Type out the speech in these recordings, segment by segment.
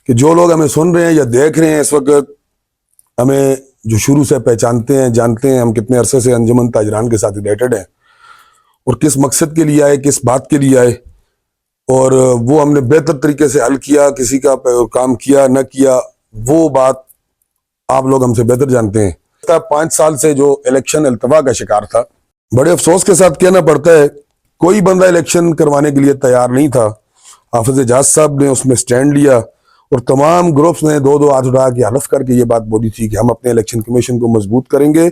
کہ جو لوگ ہمیں سن رہے ہیں یا دیکھ رہے ہیں اس وقت، ہمیں جو شروع سے پہچانتے ہیں، جانتے ہیں ہم کتنے عرصے سے انجمن تاجران کے ساتھ ریلیٹڈ ہیں اور کس مقصد کے لیے آئے، کس بات کے لیے آئے، اور وہ ہم نے بہتر طریقے سے حل کیا، کسی کا کام کیا نہ کیا، وہ بات آپ لوگ ہم سے بہتر جانتے ہیں۔ 5 سال سے جو الیکشن التوا کا شکار تھا، بڑے افسوس کے ساتھ کہنا پڑتا ہے کوئی بندہ الیکشن کروانے کے لیے تیار نہیں تھا۔ حافظ اعجاز صاحب نے اس میں سٹینڈ لیا اور تمام گروپس نے دو ہاتھ اٹھا کے حلف کر کے یہ بات بولی تھی کہ ہم اپنے الیکشن کمیشن کو مضبوط کریں گے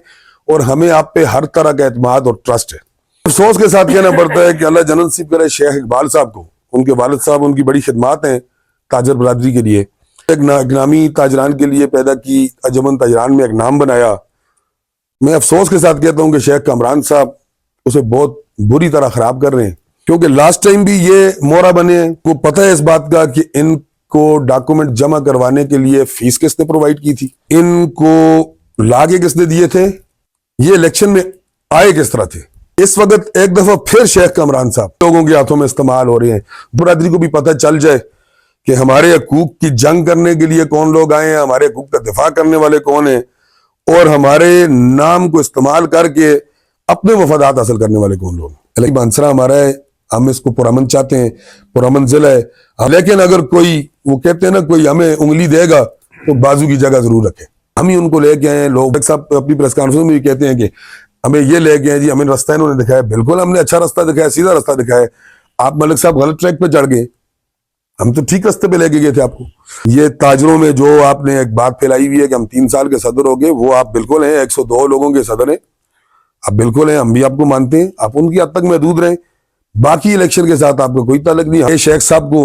اور ہمیں آپ پہ ہر طرح کا اعتماد اور ٹرسٹ ہے۔ افسوس کے ساتھ کہنا پڑتا ہے کہ اللہ جنت نصیب کرے شیخ اقبال صاحب کو، ان کے والد صاحب ان کی بڑی خدمات ہیں تاجر برادری کے لیے، ایک نامی تاجران کے لیے پیدا کی، انجمن تاجران میں ایک نام بنایا۔ میں افسوس کے ساتھ کہتا ہوں کہ شیخ کامران صاحب اسے بہت بری طرح خراب کر رہے ہیں، کیونکہ لاسٹ ٹائم بھی یہ مورا بنے کو پتہ ہے اس بات کا کہ ان کو ڈاکومنٹ جمع کروانے کے لیے فیس کس نے پرووائڈ کی تھی، ان کو لاگے کس نے دیے تھے، یہ الیکشن میں آئے کس طرح تھے۔ اس وقت ایک دفعہ پھر شیخ کامران صاحب لوگوں کے ہاتھوں میں استعمال ہو رہے ہیں۔ برادری کو بھی پتہ چل جائے کہ ہمارے حقوق کی جنگ کرنے کے لیے کون لوگ آئے ہیں، ہمارے حقوق کا دفاع کرنے والے کون ہیں، اور ہمارے نام کو استعمال کر کے اپنے مفادات حاصل کرنے والے کون لوگ ہیں۔ لیکن بانسرا ہمارا ہے، ہم اس کو پرامن چاہتے ہیں، پرامن ضلع ہے، لیکن اگر کوئی وہ کہتے ہیں نا کوئی ہمیں انگلی دے گا تو بازو کی جگہ ضرور رکھے۔ ہم ہی ان کو لے کے آئے ہیں۔ لوگ صاحب اپنی پریس کانفرنس میں بھی کہتے ہیں کہ ہمیں یہ لے کے آئے جی، ہمیں راستہ انہوں نے دکھایا۔ بالکل ہم نے اچھا راستہ دکھایا، سیدھا راستہ دکھایا۔ آپ ملک صاحب غلط ٹریک پہ چڑھ گئے، ہم تو ٹھیک راستے پہ لے کے گئے تھے آپ کو۔ یہ تاجروں میں جو آپ نے ایک بات پھیلائی ہوئی ہے کہ ہم 3 سال کے صدر ہو گئے، وہ آپ بالکل ہیں، 102 لوگوں کے صدر ہیں آپ، بالکل ہیں، ہم بھی آپ کو مانتے ہیں، آپ ان کی حد تک محدود رہیں، باقی الیکشن کے ساتھ آپ کو کوئی تعلق نہیں۔ یہ شیخ صاحب کو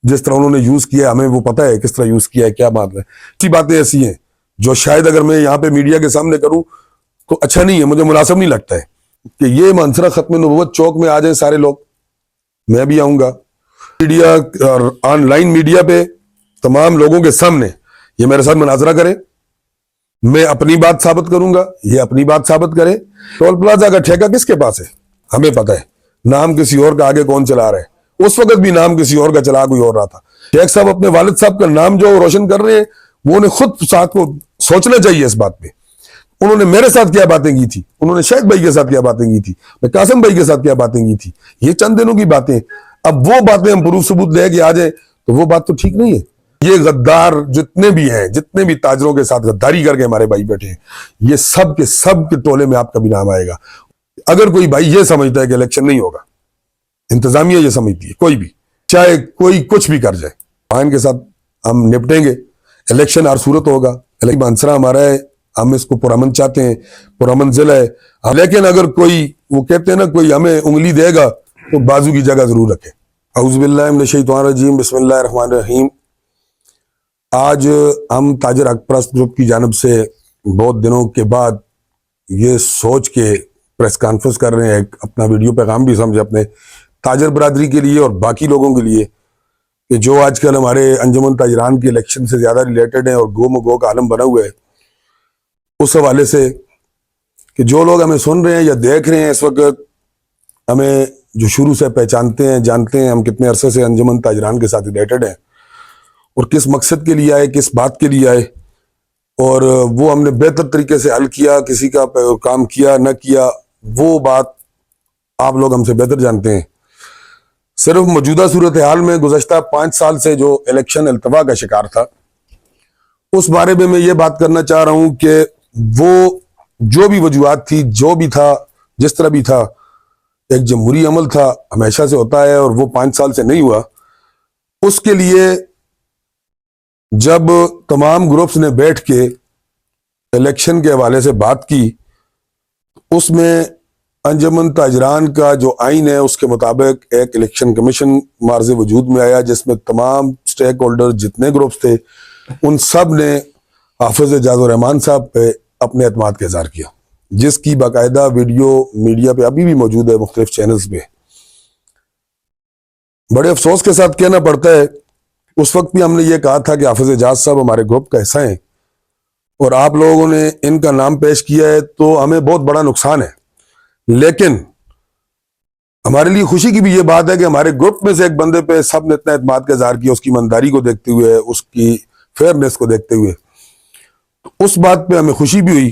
جس طرح انہوں نے یوز کیا، ہمیں وہ پتہ ہے کس طرح یوز کیا ہے، کیا بات ہے۔ اچھی باتیں ایسی ہیں جو شاید اگر میں یہاں پہ میڈیا کے سامنے کروں تو اچھا نہیں ہے، مجھے مناسب نہیں لگتا ہے کہ یہ منصرہ ختم نبوت چوک میں آ جائیں سارے لوگ، میں بھی آؤں گا میڈیا اور آن لائن میڈیا پہ تمام لوگوں کے سامنے یہ میرے ساتھ مناظرہ کریں، میں اپنی بات ثابت کروں گا، یہ اپنی بات ثابت کرے۔ ٹول پلازا کا ٹھیکہ کس کے پاس ہے ہمیں پتہ ہے، نام کسی اور کا آگے کون چلا رہا ہے، اس وقت بھی نام کسی اور کا چلا کوئی اور رہا تھا۔ شیخ صاحب اپنے والد صاحب کا نام جو روشن کر رہے ہیں، وہ انہیں خود ساتھ کو سوچنا چاہیے اس بات پہ۔ انہوں نے میرے ساتھ کیا باتیں کی تھی، انہوں نے شیخ بھائی کے ساتھ کیا باتیں کی تھی، میں قاسم بھائی کے ساتھ کیا باتیں کی تھی، یہ چند دنوں کی باتیں۔ اب وہ باتیں ہم پروف ثبوت لے کے آ جائیں تو وہ بات تو ٹھیک نہیں ہے۔ یہ غدار جتنے بھی ہیں، جتنے بھی تاجروں کے ساتھ غداری کر کے ہمارے بھائی بیٹھے ہیں، یہ سب کے ٹولے میں آپ کا بھی نام آئے گا۔ اگر کوئی بھائی یہ سمجھتا ہے کہ الیکشن نہیں ہوگا، انتظامیہ یہ سمجھتی ہے، کوئی بھی چاہے کوئی کچھ بھی کر جائے، آئین کے ساتھ ہم نپٹیں گے، الیکشن ہر صورت ہوگا۔ لیکن بانسرا ہمارا ہے، ہم اس کو پرامن چاہتے ہیں، پرامن ضلع ہے، لیکن اگر کوئی وہ کہتے ہیں نا کوئی ہمیں انگلی دے گا تو بازو کی جگہ ضرور رکھے۔ اعوذ باللہ من الشیطان الرجیم، بسم اللہ الرحمن الرحیم۔ آج ہم تاجر حق پرست گروپ کی جانب سے بہت دنوں کے بعد یہ سوچ کے پریس کانفرنس کر رہے ہیں، ایک اپنا ویڈیو پیغام بھی سمجھے اپنے تاجر برادری کے لیے اور باقی لوگوں کے لیے، کہ جو آج کل ہمارے انجمن تاجران کے الیکشن سے زیادہ ریلیٹڈ ہیں اور گو مگو کا عالم بنا ہوا ہے، اس حوالے سے کہ جو لوگ ہمیں سن رہے ہیں یا دیکھ رہے ہیں اس وقت، ہمیں جو شروع سے پہچانتے ہیں، جانتے ہیں ہم کتنے عرصے سے انجمن تاجران کے ساتھ ریلیٹڈ ہیں اور کس مقصد کے لیے آئے، کس بات کے لیے آئے، اور وہ ہم نے بہتر طریقے سے حل کیا، کسی کا کام کیا نہ کیا، وہ بات آپ لوگ ہم سے بہتر جانتے ہیں۔ صرف موجودہ صورتحال میں گزشتہ 5 سال سے جو الیکشن التوا کا شکار تھا، اس بارے میں یہ بات کرنا چاہ رہا ہوں کہ وہ جو بھی وجوہات تھی، جو بھی تھا، جس طرح بھی تھا، ایک جمہوری عمل تھا، ہمیشہ سے ہوتا ہے اور وہ 5 سال سے نہیں ہوا۔ اس کے لیے جب تمام گروپس نے بیٹھ کے الیکشن کے حوالے سے بات کی، اس میں انجمن تاجران کا جو آئین ہے اس کے مطابق ایک الیکشن کمیشن معرض وجود میں آیا، جس میں تمام سٹیک ہولڈر جتنے گروپس تھے ان سب نے حافظ اعجاز الرحمان صاحب پہ اپنے اعتماد کا اظہار کیا، جس کی باقاعدہ ویڈیو میڈیا پہ ابھی بھی موجود ہے، مختلف چینلز پہ۔ بڑے افسوس کے ساتھ کہنا پڑتا ہے اس وقت بھی ہم نے یہ کہا تھا کہ حافظ اعجاز صاحب ہمارے گروپ کا حصہ ہیں اور آپ لوگوں نے ان کا نام پیش کیا ہے تو ہمیں بہت بڑا نقصان ہے، لیکن ہمارے لیے خوشی کی بھی یہ بات ہے کہ ہمارے گروپ میں سے ایک بندے پہ سب نے اتنا اعتماد کا اظہار کیا، اس کی ایمانداری کو دیکھتے ہوئے، اس کی فیئرنیس کو دیکھتے ہوئے، تو اس بات پہ ہمیں خوشی بھی ہوئی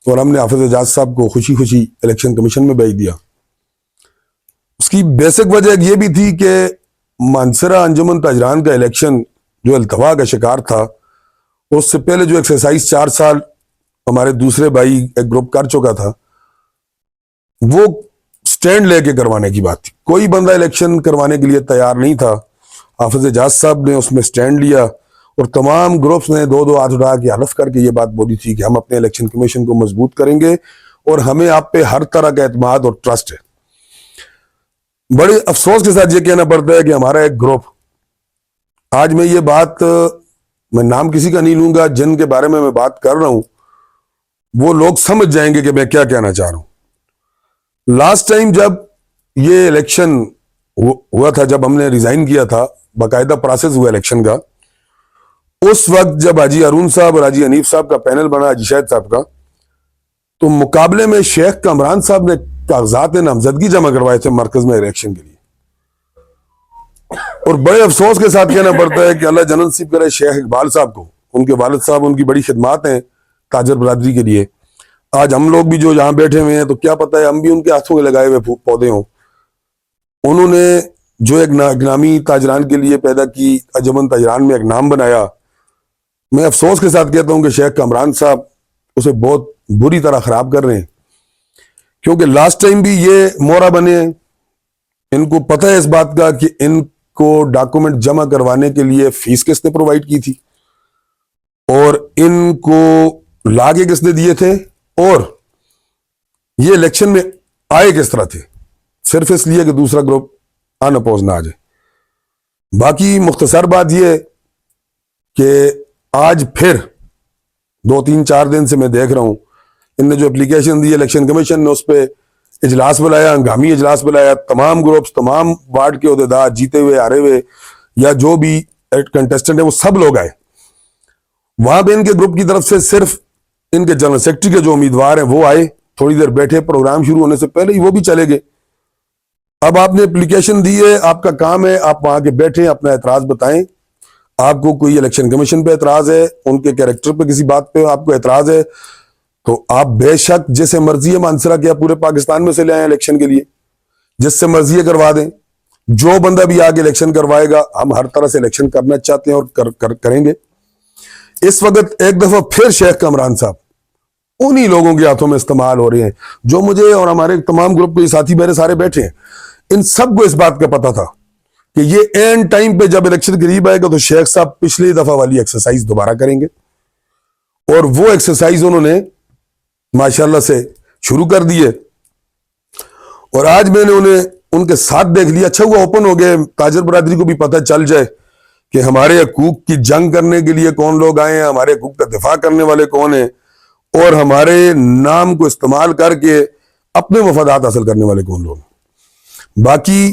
اور ہم نے حافظ اعجاز صاحب کو خوشی خوشی الیکشن کمیشن میں بھیج دیا۔ اس کی بیسک وجہ یہ بھی تھی کہ مانسرہ انجمن تاجران کا الیکشن جو التوا کا شکار تھا، اس سے پہلے جو ایکسرسائز 4 سال ہمارے دوسرے بھائی ایک گروپ کر چکا تھا، وہ سٹینڈ لے کے کروانے کی بات تھی۔ کوئی بندہ الیکشن کروانے کے لیے تیار نہیں تھا، حافظ اعجاز صاحب نے اس میں سٹینڈ لیا اور تمام گروپس نے 2 ہاتھ اٹھا کے حلف کر کے یہ بات بولی تھی کہ ہم اپنے الیکشن کمیشن کو مضبوط کریں گے اور ہمیں آپ پہ ہر طرح کا اعتماد اور ٹرسٹ ہے۔ بڑے افسوس کے ساتھ یہ کہنا پڑتا ہے کہ ہمارا ایک گروپ، آج میں یہ بات، میں نام کسی کا نہیں لوں گا، جن کے بارے میں بات کر رہا ہوں وہ لوگ سمجھ جائیں گے کہ میں کیا کہنا چاہ رہا ہوں۔ لاسٹ ٹائم جب یہ الیکشن ہوا تھا، جب ہم نے ریزائن کیا تھا، باقاعدہ پروسیس ہوا الیکشن کا، اس وقت جب حاجی ہارون صاحب اور حاجی حنیف صاحب کا پینل بنا، حاجی شاہد صاحب کا، تو مقابلے میں شیخ کامران صاحب نے کاغذات نامزدگی جمع کروائے تھے مرکز میں الیکشن کے لیے، اور بڑے افسوس کے ساتھ کہنا پڑتا ہے کہ اللہ جنت نصیب کرے شیخ اقبال صاحب کو، ان کے والد صاحب، ان کی بڑی خدمات ہیں تاجر برادری کے لیے۔ آج ہم لوگ بھی جو یہاں بیٹھے ہوئے ہیں تو کیا پتہ ہے ہم بھی ان کے ہاتھوں کے لگائے ہوئے پودے ہوں۔ انہوں نے جو ایک نامی تاجران کے لیے پیدا کی، انجمن تاجران میں ایک نام بنایا، میں افسوس کے ساتھ کہتا ہوں کہ شیخ کامران صاحب اسے بہت بری طرح خراب کر رہے ہیں، کیونکہ لاسٹ ٹائم بھی یہ مورا بنے ہیں۔ ان کو پتہ ہے اس بات کا کہ ان کو ڈاکومنٹ جمع کروانے کے لیے فیس کس نے پرووائڈ کی تھی اور ان کو لاگے کس نے دیے تھے، اور یہ الیکشن میں آئے کس طرح تھے، صرف اس لیے کہ دوسرا گروپ ان اپوز نہ آ جائے۔ باقی مختصر بات یہ ہے کہ آج پھر 2-3-4 دن سے میں دیکھ رہا ہوں ان نے جو اپلیکیشن دی، الیکشن کمیشن نے اس پہ اجلاس بلایا، ہنگامی اجلاس بلایا، تمام گروپس، تمام وارڈ کے عہدیدار، جیتے ہوئے ہارے ہوئے یا جو بھی کنٹیسٹنٹ ہے وہ سب لوگ آئے۔ وہاں پہ ان کے گروپ کی طرف سے صرف ان کے جنرل سیکرٹری کے جو امیدوار ہیں وہ آئے، تھوڑی دیر بیٹھے، پروگرام شروع ہونے سے پہلے ہی وہ بھی چلے گئے۔ اب آپ نے اپلیکیشن دی ہے، آپ کا کام ہے آپ وہاں کے بیٹھیں، اپنا اعتراض بتائیں۔ آپ کو کوئی الیکشن کمیشن پہ اعتراض ہے، ان کے کیریکٹر پہ کسی بات پہ آپ کو اعتراض ہے، تو آپ بے شک جیسے مرضی ہے مانسرہ کیا پورے پاکستان میں سے لے آئیں الیکشن کے لیے، جس سے مرضی ہے کروا دیں۔ جو بندہ بھی آگے الیکشن کروائے گا، ہم ہر طرح سے الیکشن کرنا چاہتے ہیں اور کریں گے۔ اس وقت ایک دفعہ پھر شیخ کامران صاحب انہی لوگوں کے ہاتھوں میں استعمال ہو رہے ہیں، جو مجھے اور ہمارے تمام گروپ کے ساتھی میرے سارے بیٹھے ہیں، ان سب کو اس بات کا پتا تھا کہ یہ اینڈ ٹائم پہ جب الیکشن قریب آئے گا تو شیخ صاحب پچھلی دفعہ والی ایکسرسائز دوبارہ کریں گے، اور وہ ایکسرسائز انہوں نے ماشاءاللہ سے شروع کر دی ہے۔ اور آج میں نے انہیں ان کے ساتھ دیکھ لیا، اچھا ہوا اوپن ہو گئے، تاجر برادری کو بھی پتہ چل جائے کہ ہمارے حقوق کی جنگ کرنے کے لیے کون لوگ آئے ہیں، ہمارے حقوق کا دفاع کرنے والے کون ہیں، اور ہمارے نام کو استعمال کر کے اپنے مفادات حاصل کرنے والے کون لوگ ہیں۔ باقی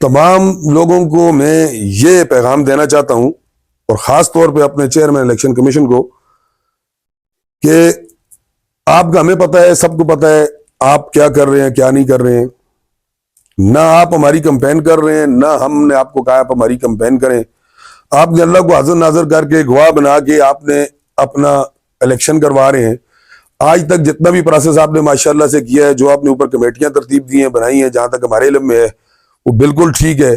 تمام لوگوں کو میں یہ پیغام دینا چاہتا ہوں، اور خاص طور پہ اپنے چیئرمین الیکشن کمیشن کو، کہ آپ کا ہمیں پتہ ہے، سب کو پتہ ہے آپ کیا کر رہے ہیں کیا نہیں کر رہے ہیں۔ نہ آپ ہماری کمپین کر رہے ہیں، نہ ہم نے آپ کو کہا آپ ہماری کمپین کریں۔ آپ نے اللہ کو حاضر ناظر کر کے گواہ بنا کے آپ نے اپنا الیکشن کروا رہے ہیں۔ آج تک جتنا بھی پروسیس آپ نے ماشاءاللہ سے کیا ہے، جو آپ نے اوپر کمیٹیاں ترتیب دی ہیں، بنائی ہیں، جہاں تک ہمارے علم میں ہے وہ بالکل ٹھیک ہے۔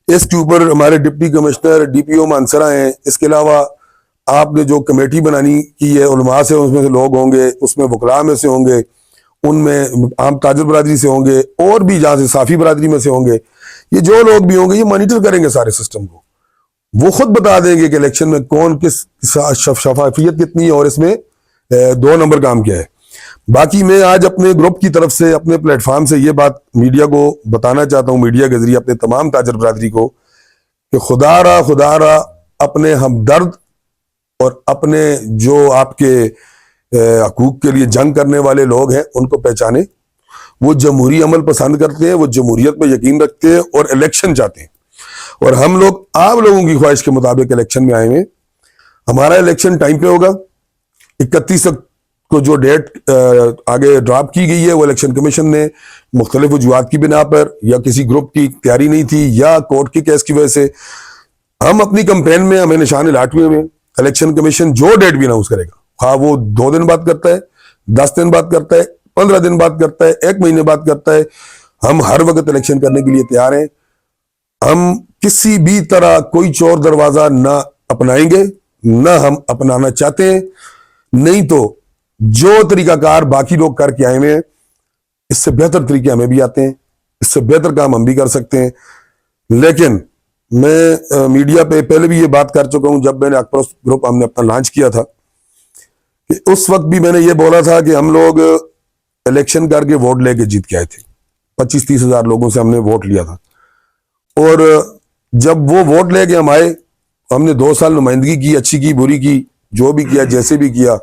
اس کے اوپر ہمارے ڈپٹی کمشنر، ڈی پی او مانسرہ ہیں، اس کے علاوہ آپ نے جو کمیٹی بنانی کی ہے علماء سے، اس میں سے لوگ ہوں گے، اس میں وکلاء میں سے ہوں گے، ان میں عام تاجر برادری سے ہوں گے، اور بھی جہاں سے صافی برادری میں سے ہوں گے، یہ جو لوگ بھی ہوں گے یہ مانیٹر کریں گے سارے سسٹم کو۔ وہ خود بتا دیں گے کہ الیکشن میں کون کس شفافیت کتنی ہے اور اس میں 2 نمبر کام کیا ہے۔ باقی میں آج اپنے گروپ کی طرف سے، اپنے پلیٹ فارم سے یہ بات میڈیا کو بتانا چاہتا ہوں، میڈیا کے ذریعے اپنے تمام تاجر برادری کو، کہ خدا را اپنے ہمدرد اور اپنے جو آپ کے حقوق کے لیے جنگ کرنے والے لوگ ہیں ان کو پہچانے۔ وہ جمہوری عمل پسند کرتے ہیں، وہ جمہوریت پہ یقین رکھتے ہیں اور الیکشن چاہتے ہیں، اور ہم لوگ آپ لوگوں کی خواہش کے مطابق الیکشن میں آئے ہیں۔ ہمارا الیکشن ٹائم پہ ہوگا، 31 کو جو ڈیٹ آگے ڈراپ کی گئی ہے وہ الیکشن کمیشن نے مختلف وجوہات کی بنا پر یا کسی گروپ کی تیاری نہیں تھی یا کورٹ کے کیس کی وجہ سے ہم اپنی کمپین میں ہمیں نشان الاٹ ہوئے میں الیکشن کمیشن جو ڈیٹ بھی اناؤنس کرے گا، ہاں وہ 2 دن بعد کرتا ہے، 10 دن بعد کرتا ہے، 15 دن بعد کرتا ہے، 1 مہینے بعد کرتا ہے، ہم ہر وقت الیکشن کرنے کے لیے تیار ہیں۔ ہم کسی بھی طرح کوئی چور دروازہ نہ اپنائیں گے، نہ ہم اپنانا چاہتے ہیں، نہیں تو جو طریقہ کار باقی لوگ کر کے آئے ہیں اس سے بہتر طریقے ہمیں بھی آتے ہیں، اس سے بہتر کام ہم بھی کر سکتے ہیں۔ لیکن میں میڈیا پہ پہلے بھی یہ بات کر چکا ہوں، جب میں نے اکبر گروپ ہم نے اپنا لانچ کیا تھا کہ اس وقت بھی میں نے یہ بولا تھا کہ ہم لوگ الیکشن کر کے ووٹ لے کے جیت کے آئے تھے، 25-30 ہزار لوگوں سے ہم نے ووٹ لیا تھا، اور جب وہ ووٹ لے کے ہم آئے ہم نے 2 سال نمائندگی کی، اچھی کی بری کی، جو بھی کیا جیسے بھی کیا۔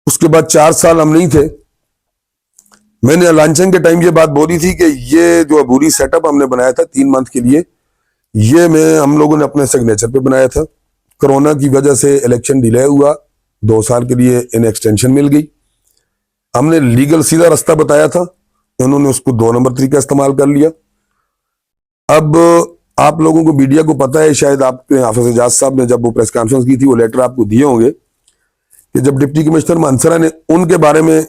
اس کے بعد 4 سال ہم نہیں تھے۔ میں نے لانچنگ کے ٹائم یہ بات بولی تھی کہ یہ جو عبوری سیٹ اپ ہم نے بنایا تھا 3 منتھ کے لیے، یہ ہم لوگوں نے اپنے سگنیچر پہ بنایا تھا۔ کرونا کی وجہ سے الیکشن ڈیلے ہوا، 2 سال کے لیے انہیں ایکسٹینشن مل گئی۔ ہم نے لیگل سیدھا راستہ بتایا تھا، انہوں نے اس کو 2 نمبر طریقہ استعمال کر لیا۔ اب آپ لوگوں کو میڈیا کو پتا ہے، شاید آپ کے حافظ اعجاز صاحب نے جب وہ پریس کانفرنس کی تھی وہ لیٹر آپ کو دیے ہوں گے کہ جب ڈپٹی کمشنر مانسرا نے ان کے بارے میں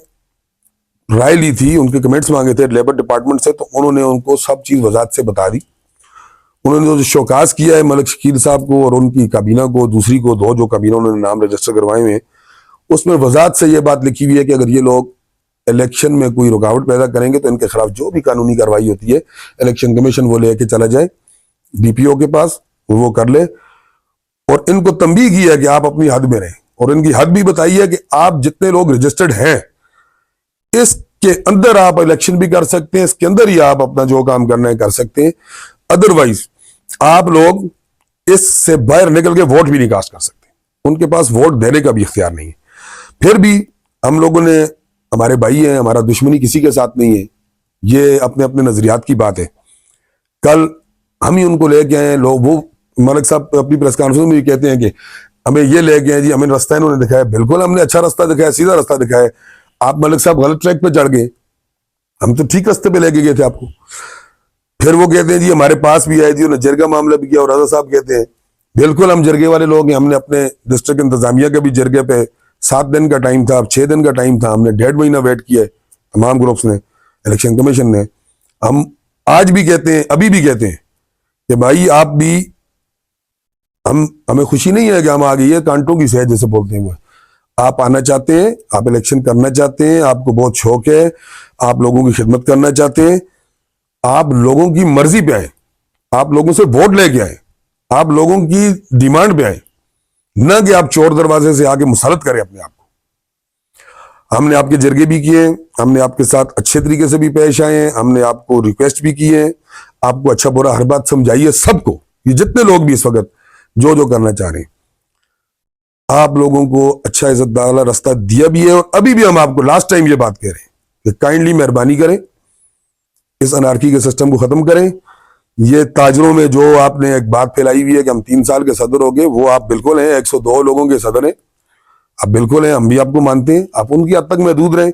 رائے لی تھی، ان کے کمنٹس مانگے تھے لیبر ڈپارٹمنٹ سے، تو انہوں نے ان کو سب چیز وضاحت سے بتا دی۔ انہوں نے جو شوکاز کیا ہے ملک شکیل صاحب کو اور ان کی کابینہ کو، دوسری کو 2 جو کابینہ انہوں نے نام رجسٹر کروائے ہوئے ہیں، اس میں وضاحت سے یہ بات لکھی ہوئی ہے کہ اگر یہ لوگ الیکشن میں کوئی رکاوٹ پیدا کریں گے تو ان کے خلاف جو بھی قانونی کارروائی ہوتی ہے الیکشن کمیشن وہ لے کے چلا جائے ڈی پی او کے پاس، وہ کر لے۔ اور ان کو تنبیہ کی ہے کہ آپ اپنی حد میں رہیں، اور ان کی حد بھی بتائی ہے کہ آپ جتنے لوگ رجسٹرڈ ہیں اس کے اندر آپ الیکشن بھی کر سکتے ہیں، اس کے اندر ہی آپ اپنا جو کام کرنا ہے کر سکتے ہیں، ادروائز آپ لوگ اس سے باہر نکل کے ووٹ بھی نہیں کاسٹ کر سکتے، ان کے پاس ووٹ دینے کا بھی اختیار نہیں ہے۔ پھر بھی ہم لوگوں نے، ہمارے بھائی ہیں، ہمارا دشمنی کسی کے ساتھ نہیں ہے، یہ اپنے اپنے نظریات کی بات ہے۔ کل ہم ہی ان کو لے کے آئے ہیں، لوگ وہ ملک صاحب اپنی پریس کانفرنس میں بھی کہتے ہیں کہ ہمیں یہ لے کے آئے جی، ہمیں راستہ انہوں نے دکھایا۔ بالکل ہم نے اچھا راستہ دکھایا، سیدھا راستہ دکھایا۔ آپ ملک صاحب غلط ٹریک پہ چڑھ گئے، ہم تو ٹھیک راستے پہ لے کے گئے تھے آپ کو۔ پھر وہ کہتے ہیں جی ہمارے پاس بھی آئے تھی، انہوں نے جرگہ معاملہ بھی کیا، اور رضا صاحب کہتے ہیں بالکل ہم جرگے والے لوگ ہیں، ہم نے اپنے ڈسٹرکٹ انتظامیہ کے بھی جرگے پہ 7 دن کا ٹائم تھا، اب 6 دن کا ٹائم تھا، ہم نے 1.5 مہینہ ویٹ کیا ہے تمام گروپس نے، الیکشن کمیشن نے۔ ہم آج بھی کہتے ہیں، ابھی بھی کہتے ہیں کہ بھائی آپ بھی، ہمیں خوشی نہیں ہے کہ ہم آ گئی ہے کانٹوں کی سہ جیسے بولتے ہیں وہ، آپ آنا چاہتے ہیں، آپ الیکشن کرنا چاہتے ہیں، آپ کو بہت شوق ہے، آپ لوگوں کی خدمت کرنا چاہتے ہیں، آپ لوگوں کی مرضی پہ آئے، آپ لوگوں سے ووٹ لے کے آئے، آپ لوگوں کی ڈیمانڈ پہ آئے، نہ کہ آپ چور دروازے سے آگے مسلط کریں اپنے آپ کو۔ ہم نے آپ کے جرگے بھی کیے ہیں، ہم نے آپ کے ساتھ اچھے طریقے سے بھی پیش آئے ہیں، ہم نے آپ کو ریکویسٹ بھی کی ہے، آپ کو اچھا برا ہر بات سمجھائی ہے، سب کو، یہ جتنے لوگ بھی اس وقت جو کرنا چاہ رہے ہیں، آپ لوگوں کو اچھا عزت والا راستہ دیا بھی ہے۔ اور ابھی بھی ہم آپ کو لاسٹ ٹائم یہ بات کہہ رہے ہیں کہ کائنڈلی مہربانی کریں، اس انارکی کے سسٹم کو ختم کریں۔ یہ تاجروں میں جو آپ نے ایک بات پھیلائی ہوئی ہے کہ ہم 3 سال کے صدر ہو گئے، وہ آپ بالکل ہیں، 102 لوگوں کے صدر ہیں، آپ بالکل ہیں، ہم بھی آپ کو مانتے ہیں، آپ ان کی حد تک محدود رہیں۔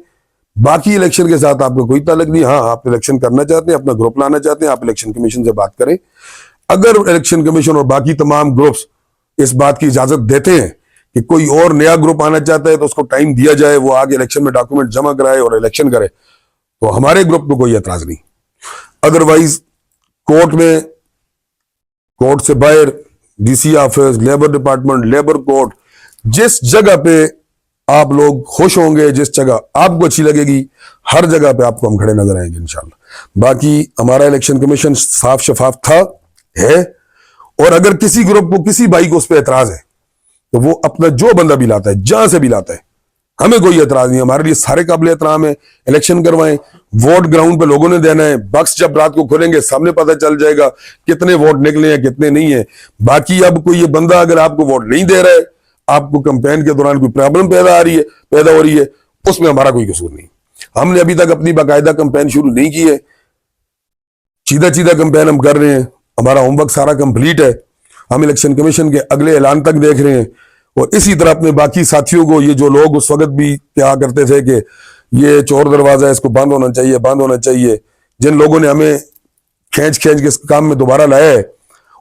باقی الیکشن کے ساتھ آپ کو کوئی تعلق نہیں، ہاں آپ الیکشن کرنا چاہتے ہیں، اپنا گروپ لانا چاہتے ہیں، آپ الیکشن کمیشن سے بات کریں۔ اگر الیکشن کمیشن اور باقی تمام گروپس اس بات کی اجازت دیتے ہیں کہ کوئی اور نیا گروپ آنا چاہتا ہے تو اس کو ٹائم دیا جائے، وہ آگے الیکشن میں ڈاکومنٹ جمع کرائے اور الیکشن کرے، تو ہمارے گروپ کو کوئی اعتراض نہیں۔ ادروائز کورٹ میں، کورٹ سے باہر، D C office, labour department, labour court, جس جگہ پہ آپ لوگ خوش ہوں گے، جس جگہ آپ کو اچھی لگے گی، ہر جگہ پہ آپ کو ہم کھڑے نظر آئیں گے انشاءاللہ۔ باقی ہمارا الیکشن کمیشن صاف شفاف تھا، ہے، اور اگر کسی گروپ کو، کسی بھائی کو اس پہ اعتراض ہے تو وہ اپنا جو بندہ بھی لاتا ہے، جہاں سے بھی لاتا ہے، ہمیں کوئی اعتراض نہیں، ہمارے لیے سارے قابل احترام ہے۔ الیکشن کروائیں، ووٹ گراؤنڈ پہ لوگوں نے دینا ہے، بکس جب رات کو کھولیں گے سامنے پتہ چل جائے گا کتنے ووٹ نکلے ہیں کتنے نہیں ہیں۔ باقی اب کوئی یہ بندہ اگر آپ کو ووٹ نہیں دے رہا ہے، آپ کو کمپین کے دوران کوئی پرابلم پیدا ہو رہی ہے، اس میں ہمارا کوئی قصور نہیں۔ ہم نے ابھی تک اپنی باقاعدہ کمپین شروع نہیں کی ہے، سیدھا کمپین ہم کر رہے ہیں، ہمارا ہوم ورک سارا کمپلیٹ ہے، ہم الیکشن کمیشن کے اگلے اعلان تک دیکھ رہے ہیں، اور اسی طرح اپنے باقی ساتھیوں کو, یہ جو لوگ اس وقت بھی کہا کرتے تھے کہ یہ چور دروازہ ہے, اس کو بند ہونا چاہیے, بند ہونا چاہیے, جن لوگوں نے ہمیں کھینچ کے اس کام میں دوبارہ لایا ہے,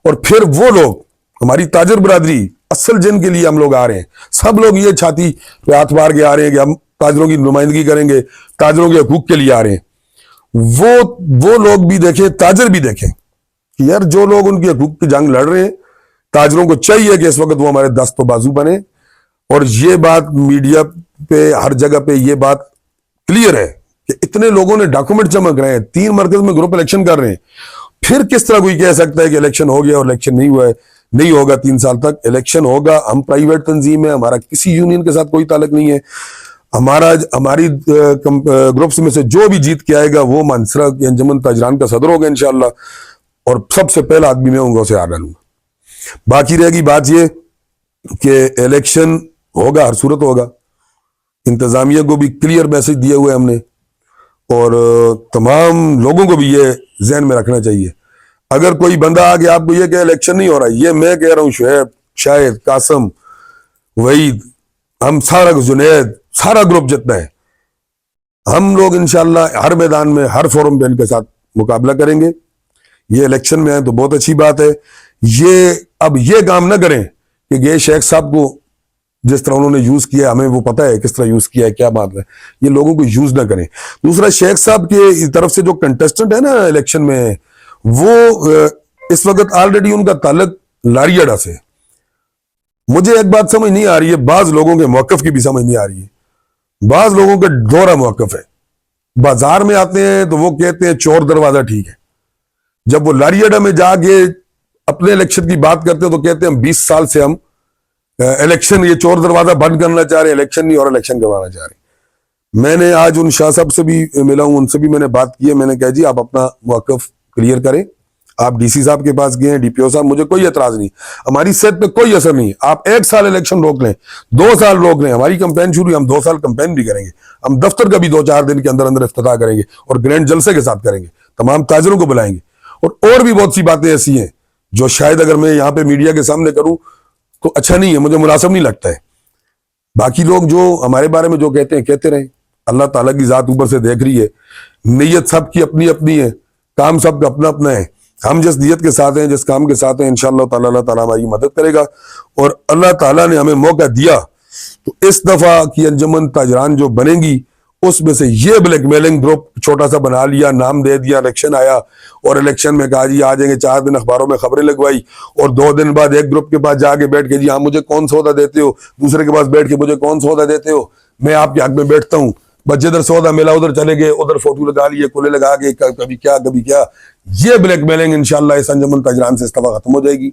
اور پھر وہ لوگ ہماری تاجر برادری اصل جن کے لیے ہم لوگ آ رہے ہیں, سب لوگ یہ چھاتی پہ ہاتھ مار کے آ رہے ہیں کہ ہم تاجروں کی نمائندگی کریں گے, تاجروں کے حقوق کے لیے آ رہے ہیں, وہ لوگ بھی دیکھیں, تاجر بھی دیکھیں کہ یار جو لوگ ان کے حقوق کی جنگ لڑ رہے ہیں, تاجروں کو چاہیے کہ اس وقت وہ ہمارے دست و بازو بنے. اور یہ بات میڈیا پہ ہر جگہ پہ یہ بات کلیئر ہے کہ اتنے لوگوں نے ڈاکومنٹ چمک رہے ہیں, 3 مرکز میں گروپ الیکشن کر رہے ہیں, پھر کس طرح کوئی کہہ سکتا ہے کہ الیکشن ہو گیا اور الیکشن نہیں ہوا ہے؟ نہیں ہوگا, 3 سال تک الیکشن ہوگا. ہم پرائیویٹ تنظیم ہے, ہمارا کسی یونین کے ساتھ کوئی تعلق نہیں ہے. ہماری گروپس میں سے جو بھی جیت کے آئے گا وہ مانسرا کی انجمن تاجران کا صدر ہوگا انشاءاللہ, اور سب سے پہلا آدمی میں ہوں گا, اسے ہارا لوں گا. باقی رہے گی بات یہ کہ الیکشن ہوگا, ہر صورت ہوگا. انتظامیہ کو بھی کلیئر میسج دیا ہوا ہے ہم نے, اور تمام لوگوں کو بھی یہ ذہن میں رکھنا چاہیے. اگر کوئی بندہ آگے آپ کو یہ کہ الیکشن نہیں ہو رہا, یہ میں کہہ رہا ہوں, شعیب, شاہد, قاسم, وحید, ہم سارا جنید, سارا گروپ جتنا ہے, ہم لوگ انشاءاللہ ہر میدان میں, ہر فورم پہ ان کے ساتھ مقابلہ کریں گے. یہ الیکشن میں ہیں تو بہت اچھی بات ہے. اب یہ کام نہ کریں کہ یہ شیخ صاحب کو جس طرح انہوں نے یوز کیا, ہمیں وہ پتہ ہے کس طرح یوز کیا ہے, کیا بات ہے, یہ لوگوں کو یوز نہ کریں. دوسرا, شیخ صاحب کے طرف سے جو کنٹیسٹنٹ ہے نا الیکشن میں, وہ اس وقت آلریڈی ان کا تعلق لاریاڈا سے. مجھے ایک بات سمجھ نہیں آ رہی ہے, بعض لوگوں کے موقف کی بھی سمجھ نہیں آ رہی ہے. بعض لوگوں کا دوہرا موقف ہے, بازار میں آتے ہیں تو وہ کہتے ہیں چور دروازہ ٹھیک ہے, جب وہ لاریاڈا میں جا کے اپنے الیکشن کی بات کرتے ہیں تو کہتے ہیں 20 سال سے ہم الیکشن, یہ چور دروازہ بند کرنا چاہ رہے ہیں, الیکشن نہیں اور الیکشن کروانا چاہ رہے ہیں. میں نے آج ان شاہ صاحب سے بھی ملا ہوں, ان سے بھی میں نے بات کی ہے. میں نے کہا جی آپ اپنا موقف کلیئر کریں. آپ ڈی سی صاحب کے پاس گئے ہیں, ڈی پی او صاحب, مجھے کوئی اعتراض نہیں, ہماری صحت پہ کوئی اثر نہیں. آپ 1 سال الیکشن روک لیں, 2 سال روک لیں, ہماری کمپین شروع, ہم 2 سال کمپین بھی کریں گے. ہم دفتر کا بھی 2-4 دن کے اندر اندر افتتاح کریں گے, اور گرینڈ جلسے کے ساتھ کریں گے, تمام تاجروں کو بلائیں گے. اور بھی بہت سی باتیں ایسی ہیں جو شاید اگر میں یہاں پہ میڈیا کے سامنے کروں تو اچھا نہیں ہے, مجھے مناسب نہیں لگتا ہے. باقی لوگ جو ہمارے بارے میں جو کہتے ہیں کہتے رہیں, اللہ تعالیٰ کی ذات اوپر سے دیکھ رہی ہے. نیت سب کی اپنی اپنی ہے, کام سب کا اپنا اپنا ہے. ہم جس نیت کے ساتھ ہیں, جس کام کے ساتھ ہیں, انشاءاللہ تعالیٰ اللہ تعالیٰ ہماری مدد کرے گا. اور اللہ تعالیٰ نے ہمیں موقع دیا تو اس دفعہ کی انجمن تاجران جو بنے گی, اس میں سے یہ بلیک میلنگ گروپ چھوٹا سا بنا لیا, نام دے دیا, الیکشن آیا, اور الیکشن میں کہا جی آ جائیں گے, 4 دن اخباروں میں خبریں لگوائی, اور 2 دن بعد ایک گروپ کے پاس جا کے بیٹھ کے جی ہاں مجھے کون سودا دیتے ہو, دوسرے کے پاس بیٹھ کے مجھے کون سودا دیتے ہو, میں آپ کے حق میں بیٹھتا ہوں. بس جدھر سودا ملا ادھر چلے گئے, ادھر فوٹو لگا لیے, کولے لگا کے, کبھی کیا. یہ بلیک میلنگ انشاءاللہ اس انجمن تاجران سے اس دفعہ ختم ہو جائے گی.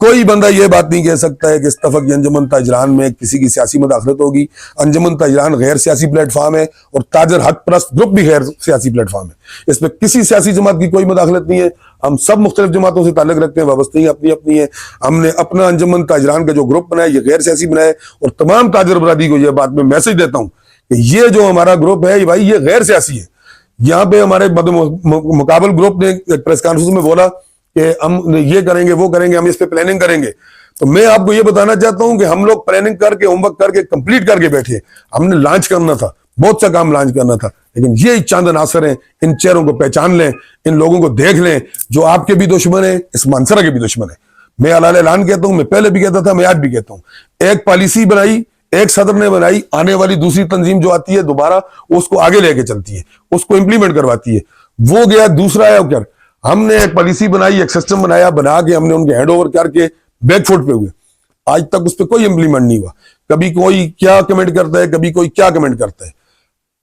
کوئی بندہ یہ بات نہیں کہہ سکتا ہے کہ اس دفعہ کی انجمن تاجران میں کسی کی سیاسی مداخلت ہوگی. انجمن تاجران غیر سیاسی پلیٹ فارم ہے, اور تاجر حق پرست گروپ بھی غیر سیاسی پلیٹ فارم ہے. اس میں کسی سیاسی جماعت کی کوئی مداخلت نہیں ہے. ہم سب مختلف جماعتوں سے تعلق رکھتے ہیں, وابستگی اپنی اپنی ہے. ہم نے اپنا انجمن تاجران کا جو گروپ بنایا یہ غیر سیاسی بنایا ہے, اور تمام تاجر برادری کو یہ بات میں میسج دیتا ہوں کہ یہ جو ہمارا گروپ ہے بھائی یہ غیر سیاسی ہے. یہاں پہ ہمارے مقابل گروپ نے ایک پریس کانفرنس میں بولا کہ ہم یہ کریں گے, وہ کریں گے, ہم اس پہ پلاننگ کریں گے. تو میں آپ کو یہ بتانا چاہتا ہوں کہ ہم لوگ پلاننگ کر کے, ہوم ورک کر کے, کمپلیٹ کر کے بیٹھے. ہم نے لانچ کرنا تھا, بہت سا کام لانچ کرنا تھا, لیکن یہ چاند عناصر ہیں. ان چہروں کو پہچان لیں, ان لوگوں کو دیکھ لیں جو آپ کے بھی دشمن ہیں, اس مانسرا کے بھی دشمن ہیں. میں علال اعلان کہتا ہوں, میں پہلے بھی کہتا تھا, میں آج بھی کہتا ہوں, ایک پالیسی بنائی, ایک صدر نے بنائی, آنے والی دوسری تنظیم جو آتی ہے دوبارہ اس کو آگے لے کے چلتی ہے, اس کو امپلیمنٹ کرواتی ہے. وہ گیا, دوسرا ہے کر. ہم نے ایک پالیسی بنائی, ایک سسٹم بنایا, بنا کے ہم نے ان کے ہینڈ اوور کر کے بیک فوٹ پہ ہوئے. آج تک اس پہ کوئی امپلیمنٹ نہیں ہوا. کبھی کوئی کیا کمنٹ کرتا ہے, کبھی کوئی کیا کمنٹ کرتا ہے.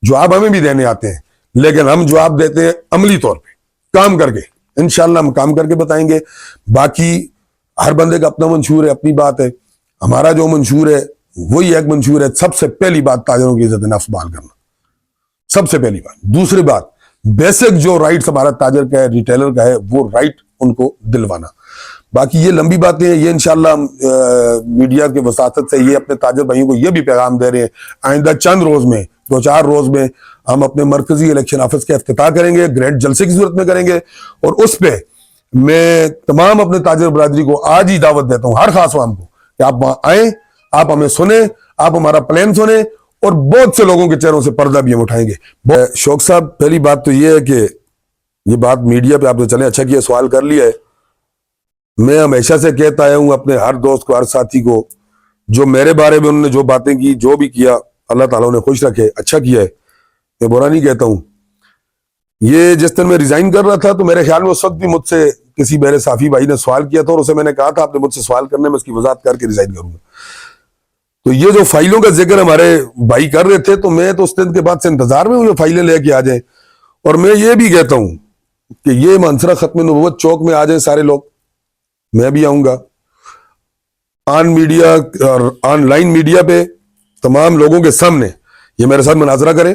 جواب ہمیں بھی دینے آتے ہیں, لیکن ہم جواب دیتے ہیں عملی طور پہ کام کر کے. انشاءاللہ ہم کام کر کے بتائیں گے. باقی ہر بندے کا اپنا منشور ہے, اپنی بات ہے. ہمارا جو منشور ہے وہی ایک منشور ہے. سب سے پہلی بات تاجروں کی عزت نفس بحال کرنا, سب سے پہلی بات. دوسری بات, بیسک جو رائٹس ہمارا تاجر کا ہے, ریٹیلر کا ہے, وہ رائٹ ان کو دلوانا. باقی یہ لمبی باتیں ہیں, یہ انشاءاللہ میڈیا کے وساطت سے یہ اپنے تاجر بھائیوں کو یہ بھی پیغام دے رہے ہیں, آئندہ چند روز میں, 2-4 روز میں ہم اپنے مرکزی الیکشن آفس کا افتتاح کریں گے, گرینڈ جلسے کی صورت میں کریں گے. اور اس پہ میں تمام اپنے تاجر برادری کو آج ہی دعوت دیتا ہوں, ہر خاص عوام کو, کہ آپ وہاں آئیں, آپ ہمیں سنیں, آپ ہمارا پلان سنیں, اور بہت سے لوگوں کے چہروں سے پردہ بھی ہم اٹھائیں گے. شوق صاحب, پہلی بات تو یہ ہے کہ یہ بات میڈیا پہ آپ نے چلے اچھا کیا سوال کر لیا ہے. میں ہمیشہ سے کہتا آیا ہوں اپنے ہر دوست کو, ہر ساتھی کو, جو میرے بارے میں انہوں نے جو باتیں کی, جو بھی کیا, اللہ تعالیٰ نے خوش رکھے, اچھا کیا ہے, میں برا نہیں کہتا ہوں. یہ جس دن میں ریزائن کر رہا تھا تو میرے خیال میں اس وقت بھی مجھ سے کسی میرے صحافی بھائی نے سوال کیا تھا, اور اسے میں نے کہا تھا آپ نے مجھ سے سوال کرنے میں اس کی وضاحت کر کے ریزائن کروں گا. تو یہ جو فائلوں کا ذکر ہمارے بھائی کر رہے تھے, تو میں تو اس دن کے بعد سے انتظار میں ہوں یہ فائلیں لے کے آ جائیں. اور میں یہ بھی کہتا ہوں کہ یہ مانسرا ختم نبوت چوک میں آ جائیں سارے لوگ, میں بھی آؤں گا. آن میڈیا اور آن لائن میڈیا پہ تمام لوگوں کے سامنے یہ میرے ساتھ مناظرہ کریں,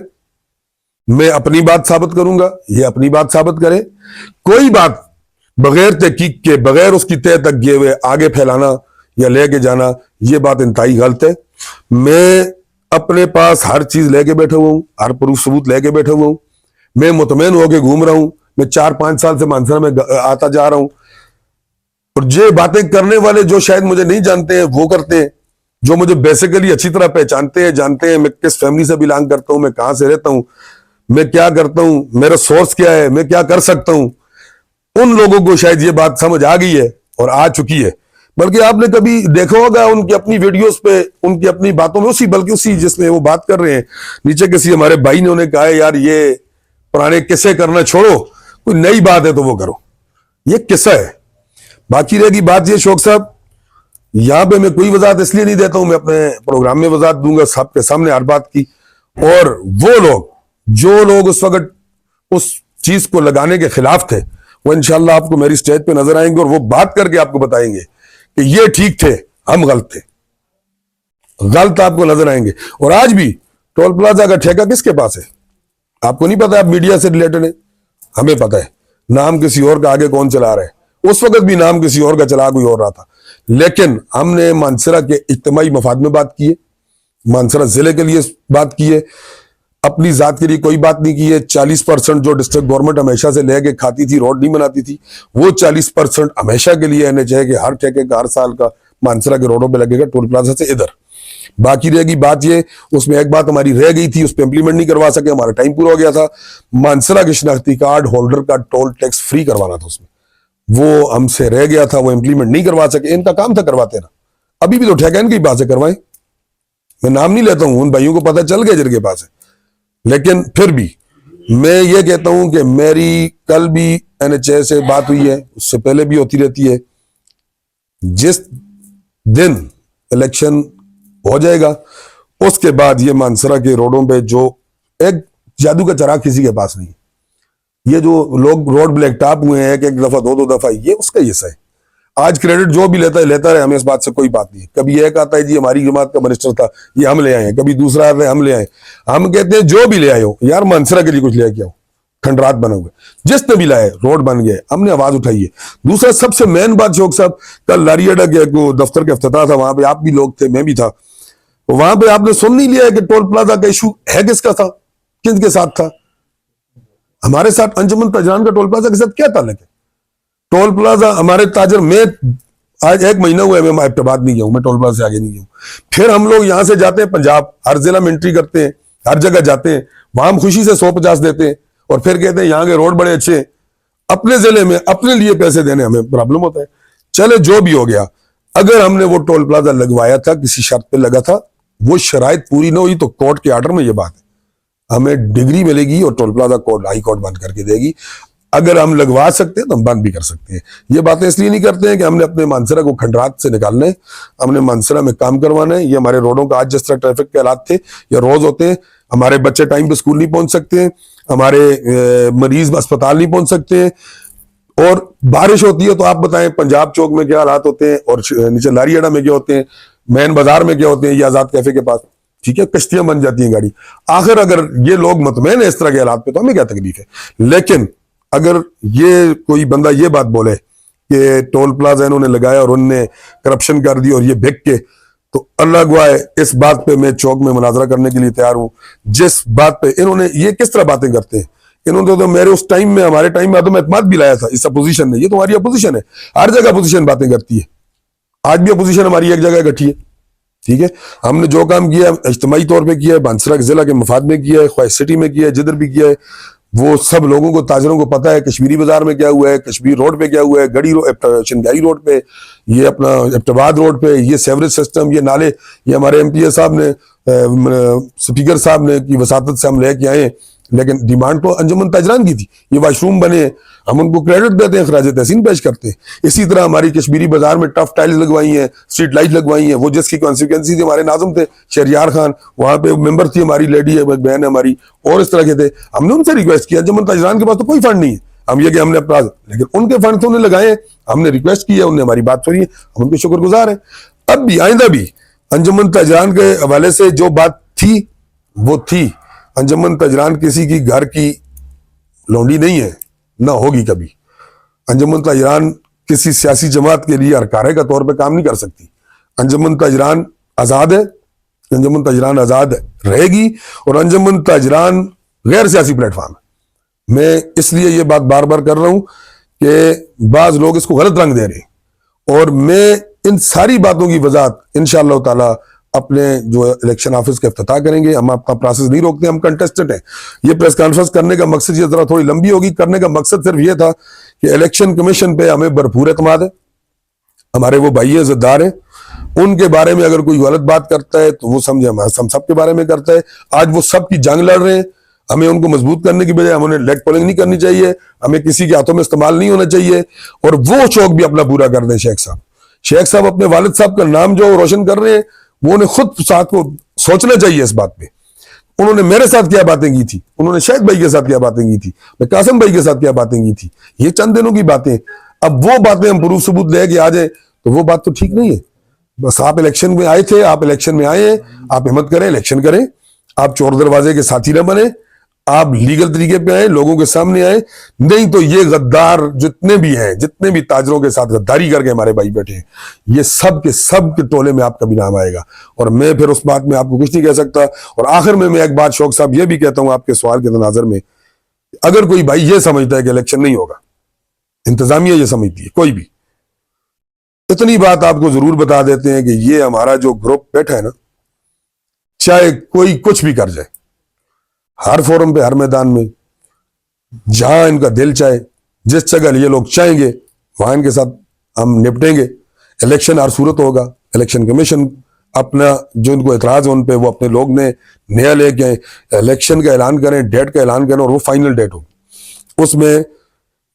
میں اپنی بات ثابت کروں گا, یہ اپنی بات ثابت کریں. کوئی بات بغیر تحقیق کے, بغیر اس کی تہ تک گئے ہوئے آگے پھیلانا یا لے کے جانا, یہ بات انتہائی غلط ہے. میں اپنے پاس ہر چیز لے کے بیٹھا ہوا ہوں, ہر پروف ثبوت لے کے بیٹھا ہوا ہوں. میں مطمئن ہو کے گھوم رہا ہوں, میں 4-5 سال سے مانسرا میں آتا جا رہا ہوں. اور یہ باتیں کرنے والے جو شاید مجھے نہیں جانتے ہیں وہ کرتے ہیں, جو مجھے بیسیکلی اچھی طرح پہچانتے ہیں, جانتے ہیں میں کس فیملی سے بلانگ کرتا ہوں, میں کہاں سے رہتا ہوں, میں کیا کرتا ہوں, میرا سورس کیا ہے, میں کیا کر سکتا ہوں, ان لوگوں کو شاید یہ بات سمجھ آ گئی ہے اور آ چکی ہے. بلکہ آپ نے کبھی دیکھا ہوگا ان کی اپنی ویڈیوز پہ, ان کی اپنی باتوں میں بلکہ اسی جس میں وہ بات کر رہے ہیں, نیچے کسی ہمارے بھائی نے انہیں کہا ہے یار یہ پرانے قصے کرنا چھوڑو, کوئی نئی بات ہے تو وہ کرو. یہ قصہ ہے. باقی رہے گی بات یہ شوق صاحب, یہاں پہ میں کوئی وضاحت اس لیے نہیں دیتا ہوں, میں اپنے پروگرام میں وضاحت دوں گا سب کے سامنے ہر بات کی. اور وہ لوگ جو لوگ اس وقت اس چیز کو لگانے کے خلاف تھے, وہ انشاءاللہ آپ کو میری سٹیج پہ نظر آئیں گے اور وہ بات کر کے آپ کو بتائیں گے کہ یہ ٹھیک تھے, ہم غلط تھے. غلط آپ کو نظر آئیں گے. اور آج بھی ٹول پلازا کا ٹھیکہ کس کے پاس ہے آپ کو نہیں پتا, آپ میڈیا سے ریلیٹڈ ہیں, ہمیں پتا ہے. نام کسی اور کا آگے کون چلا رہا ہے, اس وقت بھی نام کسی اور کا چلا, کوئی اور رہا تھا. لیکن ہم نے مانسرا کے اجتماعی مفاد میں بات کی ہے, مانسرا ضلع کے لیے بات کی ہے, اپنی ذات کے لیے کوئی بات نہیں کی ہے. 40% جو ڈسٹرکٹ گورنمنٹ ہمیشہ سے لے کے کھاتی تھی, روڈ نہیں بناتی تھی, وہ 40% ہمیشہ کے لیے انہیں چاہے کہ ہر ٹھیکے کا ہر سال کا مانسرا کے روڈوں پہ لگے گا, ٹول پلازا سے ادھر. باقی رہے گی بات یہ, اس میں ایک بات ہماری رہ گئی تھی, اس پہ امپلیمنٹ نہیں کروا سکے, ہمارا ٹائم پورا ہو گیا تھا. مانسرا کے شناختی کارڈ ہولڈر کا ٹول ٹیکس فری کروانا تھا, اس میں وہ ہم سے رہ گیا تھا, وہ امپلیمنٹ نہیں کروا سکے. ان کا کام تھا کرواتے نا, ابھی بھی تو ٹھیکہ ان کی بات سے کروائیں. میں نام نہیں لیتا ہوں, ان بھائیوں کو پتہ چل گیا جن کے پاس ہے. لیکن پھر بھی میں یہ کہتا ہوں کہ میری کل بھی NHA سے بات ہوئی ہے, اس سے پہلے بھی ہوتی رہتی ہے. جس دن الیکشن ہو جائے گا اس کے بعد یہ مانسرا کے روڈوں پہ جو ایک جادو کا چراغ کسی کے پاس نہیں, یہ جو لوگ روڈ بلیک ٹاپ ہوئے ہیں ایک دفعہ 2 دفعہ, یہ اس کا حصہ ہے. آج کریڈٹ جو بھی لیتا ہے لیتا رہے, ہمیں اس بات سے کوئی بات نہیں. کبھی ایک آتا ہے جی ہماری جماعت کا منسٹر تھا, یہ ہم لے آئے ہیں, کبھی دوسرا آتا ہے ہم لے آئے. ہم کہتے ہیں جو بھی لے آئے ہو یار مانسرا کے لیے کچھ لے کے آؤ. کھنڈرات بنے ہوئے جس نے بھی لائے, روڈ بن گئے, ہم نے آواز اٹھائی ہے. دوسرا سب سے مین بات شوق صاحب, کل لاری اڈا کے دفتر کے افتتاح تھا, وہاں پہ آپ بھی لوگ تھے, میں بھی تھا. وہاں پہ آپ نے سن نہیں لیا کہ ٹول پلازا کا ایشو ہے کس کا تھا, کن کے ساتھ تھا. ہمارے ساتھ انجمن تاجران کا ٹول پلازا کے ساتھ کیا تعلق ہے. ٹول پلازا ہمارے تاجر, میں آج 1 مہینہ ہوا ہے میں ایبٹآباد نہیں گیا ہوں, میں ٹول پلازا سے آگے نہیں گیا ہوں. پھر ہم لوگ یہاں سے جاتے ہیں پنجاب, ہر ضلع میں انٹری کرتے ہیں, ہر جگہ جاتے ہیں, وہاں ہم خوشی سے 150 دیتے ہیں اور پھر کہتے ہیں یہاں کے روڈ بڑے اچھے ہیں. اپنے ضلع میں اپنے لیے پیسے دینے ہمیں پرابلم ہوتا ہے. چلے جو بھی ہو گیا, اگر ہم نے وہ ٹول پلازا لگوایا تھا, کسی شرط پہ لگا تھا, وہ شرائط پوری نہ ہوئی تو کورٹ کے آرڈر میں یہ بات ہے, ہمیں ڈگری ملے گی اور toll plaza court high court بند کر کے دے گی. اگر ہم لگوا سکتے ہیں تو ہم بند بھی کر سکتے ہیں. یہ باتیں اس لیے نہیں کرتے ہیں کہ ہم نے اپنے مانسرا کو کھنڈرات سے نکالنا ہے, ہم نے مانسرا میں کام کروانا ہے. یہ ہمارے روڈوں کا آج جس طرح ٹریفک کے حالات تھے یا روز ہوتے ہیں, ہمارے بچے ٹائم پہ اسکول نہیں پہنچ سکتے ہیں, ہمارے مریض اسپتال نہیں پہنچ سکتے ہیں, اور بارش ہوتی ہے تو آپ بتائیں پنجاب چوک میں کیا حالات ہوتے ہیں, اور نیچے لاری اڈا میں کیا ہوتے ہیں, مین بازار میں کیا ہوتے ہیں, یہ آزاد کیفے کے پاس, ٹھیک ہے, کشتیاں بن جاتی ہیں گاڑی. آخر اگر یہ لوگ مطمئن ہیں اس طرح کے حالات پہ تو ہمیں کیا تکلیف ہے. لیکن اگر یہ کوئی بندہ یہ بات بولے کہ ٹول پلازا انہوں نے لگایا اور انہوں نے کرپشن کر دی اور یہ بک کے, تو اللہ گواہ ہے اس بات پہ میں چوک میں مناظرہ کرنے کے لیے تیار ہوں. جس بات پہ انہوں نے, یہ کس طرح باتیں کرتے ہیں, انہوں نے تو میرے اس ٹائم میں, ہمارے ٹائم میں عدم اعتماد بھی لایا تھا اس اپوزیشن نے. یہ تمہاری اپوزیشن ہے, ہر جگہ اپوزیشن باتیں کرتی ہے. آج بھی اپوزیشن ہماری ایک جگہ اکٹھی ہے, ٹھیک ہے. ہم نے جو کام کیا ہے اجتماعی طور پہ کیا ہے, بانسرا ضلع کے مفاد میں کیا ہے, خواہش سٹی میں کیا ہے, جدھر بھی کیا ہے, وہ سب لوگوں کو, تاجروں کو پتا ہے. کشمیری بازار میں کیا ہوا ہے, کشمیر روڈ پہ کیا ہوا ہے, گڑی شنگائی روڈ پہ, یہ اپنا ابٹباد روڈ پہ, یہ سیوریج سسٹم, یہ نالے, یہ ہمارے ایم پی اے صاحب نے, سپیکر صاحب نے کی وساطت سے ہم لے کے آئے. لیکن ڈیمانڈ تو انجمن تاجران کی تھی. یہ واش روم بنے ہیں, ہم ان کو کریڈٹ دیتے ہیں, خراج تحسین پیش کرتے ہیں. اسی طرح ہماری کشمیری بازار میں ٹف ٹائلز لگوائی ہیں, اسٹریٹ لائٹ لگوائی ہیں, وہ جس کی کانسیکوینسی تھی. ہمارے ناظم تھے شہریار خان, وہاں پہ ممبر تھی ہماری لیڈی ہے, بہن ہے ہماری, اور اس طرح کے تھے. ہم نے ان سے ریکویسٹ کیا, انجمن تاجران کے پاس تو کوئی فنڈ نہیں ہے, ہم یہ کہ ہم نے اپنا, لیکن ان کے فنڈ تو انہیں لگائے, ہم نے ریکویسٹ کی ہے, انہوں نے ہماری بات سنی ہے, ہم ان کے شکر گزار ہیں. اب بھی آئندہ بھی انجمن تاجران کے حوالے سے جو بات تھی وہ تھی. انجمن تاجران کسی کی گھر کی لونڈی نہیں ہے, نہ ہوگی کبھی. انجمن تاجران کسی سیاسی جماعت کے لیے ہرکارے کا طور پہ کام نہیں کر سکتی. انجمن تاجران آزاد ہے, انجمن تاجران آزاد رہے گی, اور انجمن تاجران غیر سیاسی پلیٹ فارم ہے. میں اس لیے یہ بات بار بار کر رہا ہوں کہ بعض لوگ اس کو غلط رنگ دے رہے ہیں, اور میں ان ساری باتوں کی وضاحت انشاءاللہ تعالی اپنے جو الیکشن آفس کا افتتاح کریں گے. ہم آپ کا پروسیس نہیں روکتے, ہم کنٹسٹنٹ ہیں. یہ پریس کانفرنس کرنے کا مقصد, یہ ذرا تھوڑی لمبی ہوگی, کرنے کا مقصد صرف یہ تھا کہ الیکشن کمیشن پہ ہمیں بھرپور اعتماد ہے. ہمارے وہ بھائی عزت دار ہیں, ان کے بارے میں اگر کوئی غلط بات کرتا ہے تو وہ سمجھے ہم سب کے بارے میں کرتا ہے. آج وہ سب کی جنگ لڑ رہے ہیں, ہمیں ان کو مضبوط کرنے کی بجائے ہمیں لیگ پولنگ نہیں کرنی چاہیے, ہمیں کسی کے ہاتھوں میں استعمال نہیں ہونا چاہیے. اور وہ شوق بھی اپنا پورا کر دیں. شیخ صاحب اپنے والد صاحب کا نام جو روشن کر رہے ہیں, وہ انہیں خود ساتھ کو سوچنا چاہیے اس بات پہ. انہوں نے میرے ساتھ کیا باتیں کی تھی, انہوں نے شاہد بھائی کے ساتھ کیا باتیں کی تھی, میں قاسم بھائی کے ساتھ کیا باتیں کی تھی, یہ چند دنوں کی باتیں. اب وہ باتیں ہم پروف ثبوت لے کے آ جائیں تو وہ بات تو ٹھیک نہیں ہے. بس آپ الیکشن میں آئے تھے, آپ الیکشن میں آئے ہیں, آپ ہمت کریں, الیکشن کریں. آپ چور دروازے کے ساتھی نہ بنے, آپ لیگل طریقے پہ آئیں, لوگوں کے سامنے آئیں. نہیں تو یہ غدار جتنے بھی ہیں, جتنے بھی تاجروں کے ساتھ غداری کر کے ہمارے بھائی بیٹھے ہیں, یہ سب کے ٹولے میں آپ کا بھی نام آئے گا. اور میں پھر اس بات میں آپ کو کچھ نہیں کہہ سکتا. اور آخر میں ایک بات شوق صاحب یہ بھی کہتا ہوں آپ کے سوال کے تناظر میں, اگر کوئی بھائی یہ سمجھتا ہے کہ الیکشن نہیں ہوگا, انتظامیہ یہ سمجھتی ہے, کوئی بھی, اتنی بات آپ کو ضرور بتا دیتے ہیں کہ یہ ہمارا جو گروپ بیٹھا ہے نا, چاہے کوئی کچھ بھی کر جائے, ہر فورم پہ, ہر میدان میں, جہاں ان کا دل چاہے, جس جگہ یہ لوگ چاہیں گے وہاں ان کے ساتھ ہم نپٹیں گے. الیکشن ہر صورت ہوگا. الیکشن کمیشن اپنا جو ان کو اعتراض ہے ان پہ, وہ اپنے لوگ نے نیا لے کے آئیں, الیکشن کا اعلان کریں, ڈیٹ کا اعلان کریں, اور وہ فائنل ڈیٹ ہو. اس میں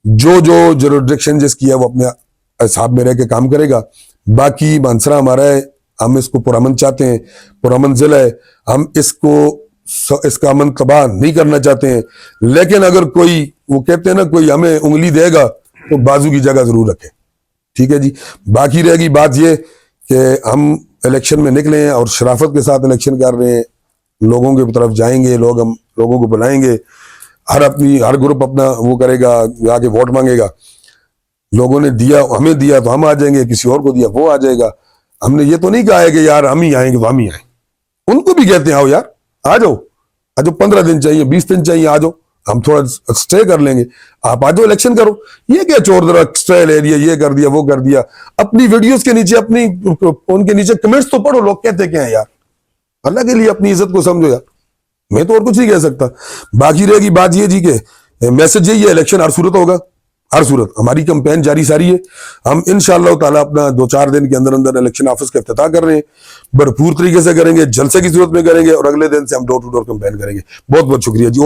جو جوریڈکشن جس کی ہے وہ اپنے حساب میں رہ کے کام کرے گا. باقی بانسرا ہمارا ہے, ہم اس کو پرامن چاہتے ہیں, پرامن ضلع ہے, ہم اس کا امن تباہ نہیں کرنا چاہتے ہیں. لیکن اگر کوئی, وہ کہتے ہیں نا, کوئی ہمیں انگلی دے گا تو بازو کی جگہ ضرور رکھے. ٹھیک ہے جی. باقی رہے گی بات یہ کہ ہم الیکشن میں نکلے ہیں اور شرافت کے ساتھ الیکشن کر رہے ہیں, لوگوں کی طرف جائیں گے, ہم لوگوں کو بلائیں گے, ہر گروپ اپنا وہ کرے گا, آ کے ووٹ مانگے گا. لوگوں نے دیا, ہمیں دیا تو ہم آ جائیں گے, کسی اور کو دیا وہ آ جائے گا. ہم نے یہ تو نہیں کہا ہے کہ یار ہم ہی آئیں گے تو ہم ہی آئیں. ان کو بھی کہتے ہیں آؤ یار, آ جاؤ, 15 دن چاہیے, 20 دن چاہیے, آ جاؤ, ہم تھوڑا اسٹے کر لیں گے, آپ آ جاؤ, الیکشن کرو. یہ کیا چور درا اسٹے لے لیا, یہ کر دیا, وہ کر دیا. اپنی ویڈیوز کے نیچے, ان کے نیچے کمنٹس تو پڑھو, لوگ کہتے کیا ہیں یار. اللہ کے لیے اپنی عزت کو سمجھو یار, میں تو اور کچھ نہیں کہہ سکتا. باقی رہے گی بات یہ جی کہ میسج یہی ہے, الیکشن ہر صورت ہوگا, ہر صورت. ہماری کمپین جاری ساری ہے. ہم انشاءاللہ تعالی اپنا 2-4 دن کے اندر الیکشن آفس کا افتتاح کر رہے ہیں. بھرپور طریقے سے کریں گے, جلسے کی صورت میں کریں گے, اور اگلے دن سے ہم ڈور ٹو ڈور کمپین کریں گے. بہت بہت شکریہ جی.